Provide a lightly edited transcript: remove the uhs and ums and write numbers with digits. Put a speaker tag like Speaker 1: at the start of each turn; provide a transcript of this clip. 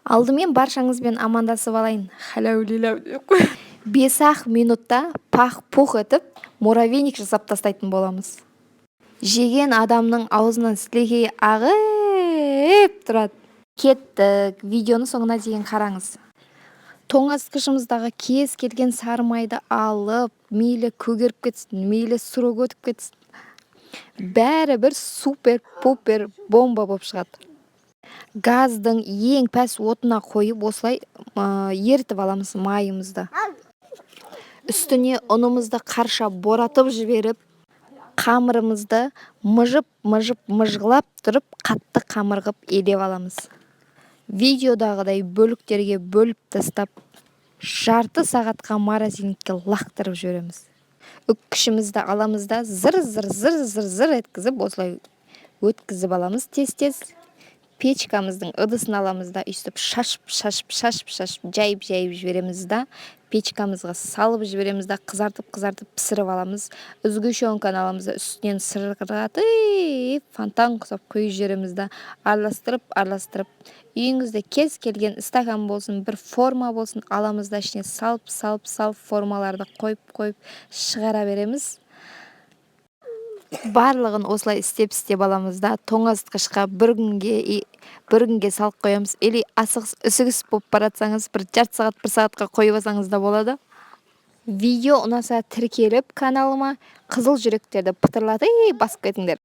Speaker 1: Алдымен баршаңызбен амандасып алайын. Хәләулиләу деп қой. 5-ақ минутта пах-пух етіп, муравейник жасап тастайтын боламыз. Жеген адамның аузынан сілекей ағып тұрады. Кеттік. Видеоны соңына дейін қараңыз. Тоңазытқышымыздағы кез келген сары майды алып, мейлі көгеріп кетсін, мейлі сурок өтіп кетсін. Бәрі бір супер-пупер бомба болып шығады. Газдың ең пәс отына қойып, осылай ерітіп аламыз майымызды. Үстіне ұнымызды қарша боратып жіберіп, қамырымызды мыжғылап тұрып, қатты қамырғып елеп аламыз. Видеодағыдай бөліктерге бөліп тастап, жарты сағатқа морозильникке лақтырып жібереміз. Үккішімізді аламыз да зыр еткізіп, осылай өткізіп аламыз тез-тез. Печкамыздың ыдысын аламыз да, үстіп шашып, жайып жібереміз да, печкамызға салып жібереміз да, қызартып пісіріп аламыз. Үзгішонканы аламыз да, үстінен сырғыратып, фонтан құсап құйып жібереміз да, араластырып, үйіңізде кез келген стакан болсын, бір форма болсын, аламыз да, ішіне салып формаларды қойып шығара береміз. Барлығын осылай істеп аламыз да, тоңазытқышқа бір күнге салып қоямыз. Или асығыс үсігіс болып баратсаңыз, бір жарты сағат, бір сағатқа қойып алсаңыз да болады. Видео ұнаса тіркеліп каналыма қызыл жүректерді пытырлатып басып кетіңдер.